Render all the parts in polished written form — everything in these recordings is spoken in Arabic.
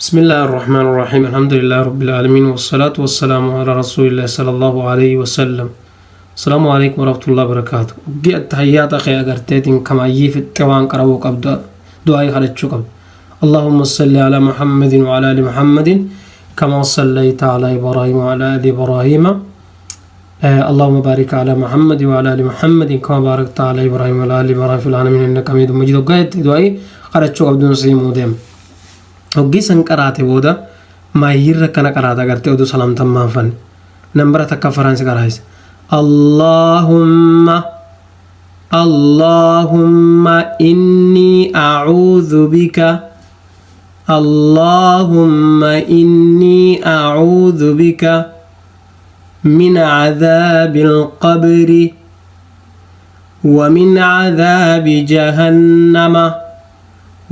بسم الله الرحمن الرحيم الحمد لله رب العالمين والصلاة والسلام على رسول الله صلى الله عليه وسلم. السلام عليكم ورحمة الله وبركاته. وقي التحيات أخي أقرتين كما يف التوان قرأوك أبدا دعاء خلتشوك. اللهم صل على محمد وعلى آل محمد كما صليت على إبراهيم وعلى آل إبراهيم. اللهم بارك على محمد وعلى آل محمد كما باركت على إبراهيم وعلى آل إبراهيم في العالمين إنك حميد مجيد. وقي دعاء خلتشوك أبدا نسيم وديم. وقي سنقراتي بودا ما يركنا قراتا قرتي ودو سلام تمام فن نمبر تكا فرانس قرايس اللهم إني أعوذ بك اللهم إني أعوذ بك من عذاب القبر ومن عذاب جهنم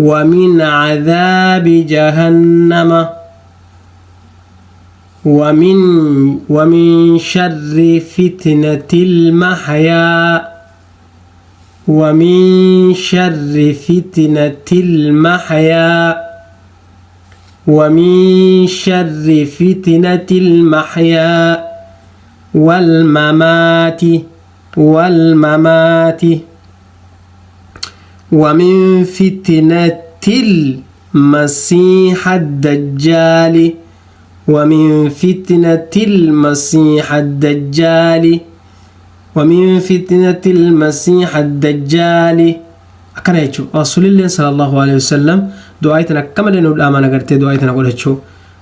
ومن عذاب جهنم ومن شر فتنة المحيا ومن شر فتنة المحيا ومن شر فتنة المحيا والممات ومن فتنة المسيح الدجال ومن فتنة المسيح الدجال ومن فتنة المسيح الدجال. أكنا يجو رسول الله صلى الله عليه وسلم دعايتنا كمل إنه الأمانة قرتي دعايتنا قول هتشو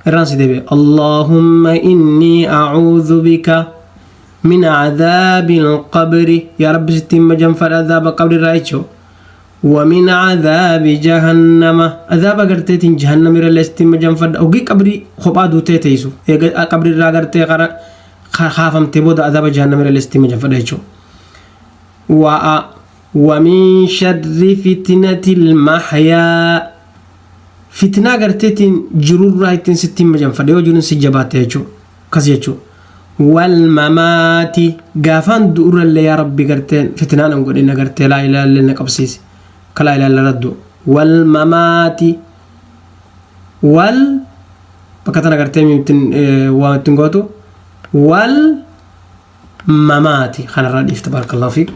الرانس دبي اللهم إني أعوذ بك من عذاب القبر يا رب ستين مجنفر عذاب قبر رايتشو ومن عذاب جهنم عذاب قرتين جهنم رلي ستين مجنفر أوقي قبري خبا دوتي تيسو قبر را قرتي خافم تبود عذاب جهنم رلي ستين مجنفر رايتشو ومن شر فتنة المحيا فتنة قرتين جرور رايتين ستين مجنفر ديو جنون سجبات يجو كسيجو والممات غافان دور اللي يا ربي قرتين فتنة نقول إن قرتي لا إله إلا الله قبسيس كلا إله إلا ردو والممات بكتنا قرتين يمتن وتنقوتو والممات خنا راديف تبارك الله فيك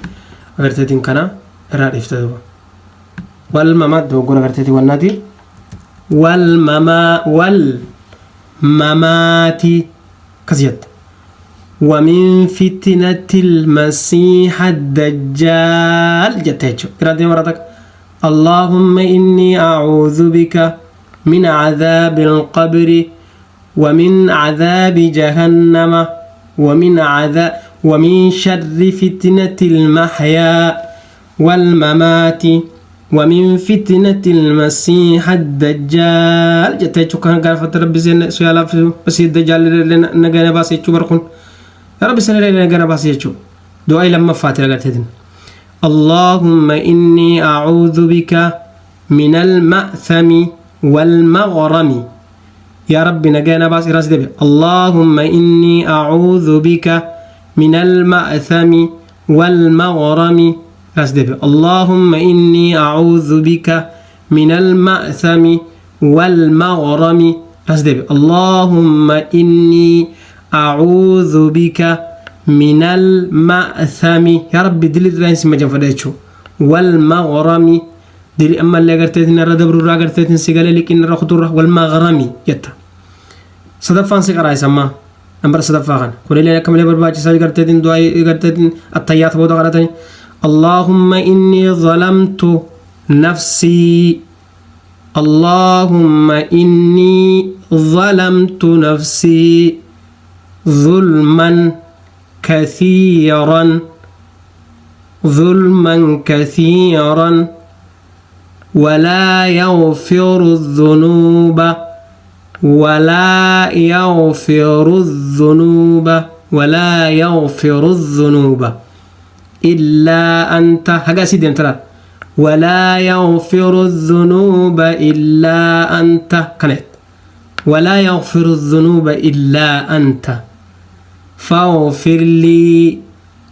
قرتين كنا راديف تدو والممات دو قونا قرتين والنادي والممات كزيت ومن فتنة المسيح الدجال جتيجو إرادي مراتك اللهم إني أعوذ بك من عذاب القبر ومن عذاب جهنم ومن شر فتنة المحيا والممات ومن فتنة المسيح الدجال جتيجو كان قال ربي سيالا في مسيح الدجال نغانا باسي برخون يا رب سنة لنا قرب أسيجو دعاء لما فاتر قلتين اللهم إني أعوذ بك من المأثم والمغرم يا رب نجانا باس راس دبي اللهم إني أعوذ بك من المأثم والمغرم راس دبي اللهم إني أعوذ بك من المأثم والمغرم راس دبي اللهم إني أعوذ بك من المأثم يا رب دل الرئيس مجان فدايتشو والمغرم دل أما اللي قرتين الردبر را قرتين سيقال لك إن الرخطور والمغرم يتا صدفان سيقرا يسمى نمبر صدفان قول لي كم لي برباجي سال قرتين دعاء قرتين الطيات بودا قرتين اللهم إني ظلمت نفسي اللهم إني ظلمت نفسي ظلما كثيرا ولا يغفر الذنوب إلا أنت هكا سيدي انت ولا يغفر الذنوب إلا أنت كانت ولا يغفر الذنوب إلا أنت فاغفر لي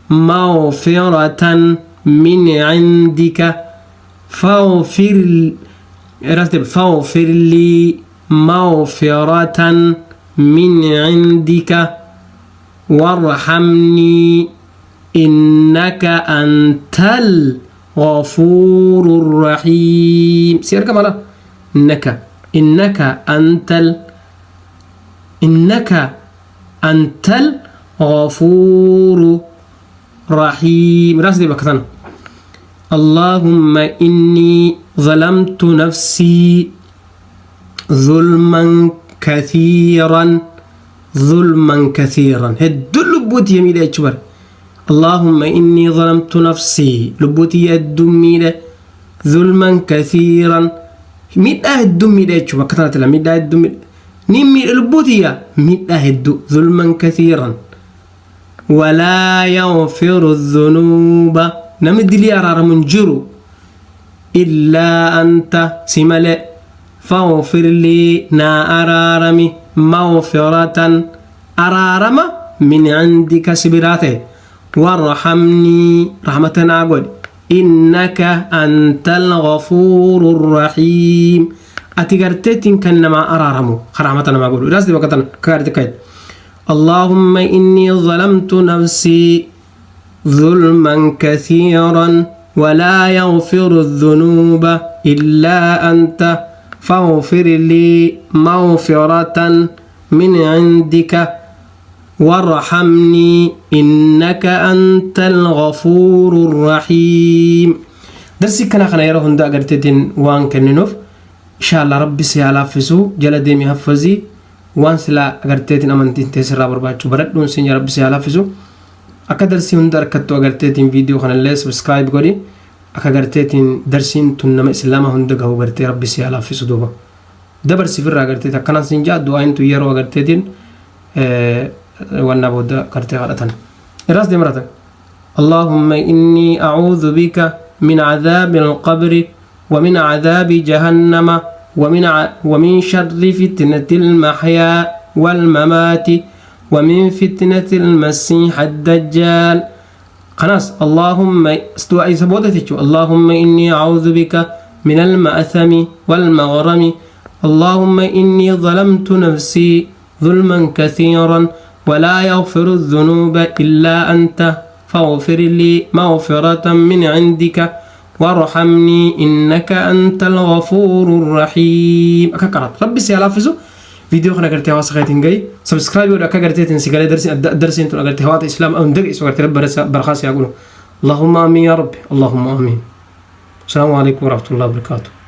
مغفرة من عندك فاغفر لي مغفرة من عندك وارحمني إنك أنت الغفور الرحيم. سير كمالا إنك أنت الغفور الرحيم. راس دي بكتنا. اللهم إني ظلمت نفسي ظلما كثيرا هدو لبوتي يميلة يتشبر. اللهم إني ظلمت نفسي لبوتي الدميلة ظلما كثيرا ميدا هدو ميلة يتشبر كتنة لا ميدا هدو نمي لبوتي ميدا هدو ظلما كثيرا ولا يغفر الذنوب نمد لي أرار منجرو إلا أنت سملئ فاغفر لي نا أرارمي مغفرة أرارم من عندك سبراته وارحمني رحمة أقول إنك أنت الغفور الرحيم. أتقرتين كنما أرارمو رحمة ما أقول راس دي وقتنا كارتكاي. اللهم إني ظلمت نفسي ظلما كثيرا ولا يغفر الذنوب إلا أنت فاغفر لي مغفرة من عندك وارحمني إنك أنت الغفور الرحيم. درسي كنا خنا يرى هندا قرتين وان كننوف إن شاء الله ربي سيالافسو جلدي مهفزي وان سلا قرتين أمانتين تسرى برباچو برد دون سنجا ربي سيالافسو. أكا درسي هندا ركتو قرتين فيديو خنا اللي سبسكرايب قولي أكا قرتين درسين تنما إسلام هندا قهو قرتين ربي سيالافسو دوبا دبر سفر قرتين أكنا سنجا دوائن تو يرو قرتين وانا بودا قرتين غلطان إراس دي مراتك. اللهم إني أعوذ بك من عذاب القبر ومن عذاب جهنم ومن شر فتنة المحيا والممات ومن فتنة المسيح الدجال. خلاص اللهم استوى سبودتك. اللهم إني أعوذ بك من المأثم والمغرم. اللهم إني ظلمت نفسي ظلما كثيرا ولا يغفر الذنوب إلا أنت فاغفر لي مغفرة من عندك وارحمني إنك أنت الغفور الرحيم. أكاكرات ربي سيالافزو فيديو خنا قرتي هوا سخيتين جاي سبسكرايب ولا قرتي تنسيقالي درسين تو قرتي هوا إسلام أو ندق إسوا قرتي رب برخاص يقولوا اللهم آمين يا رب. اللهم آمين. السلام عليكم ورحمة الله وبركاته.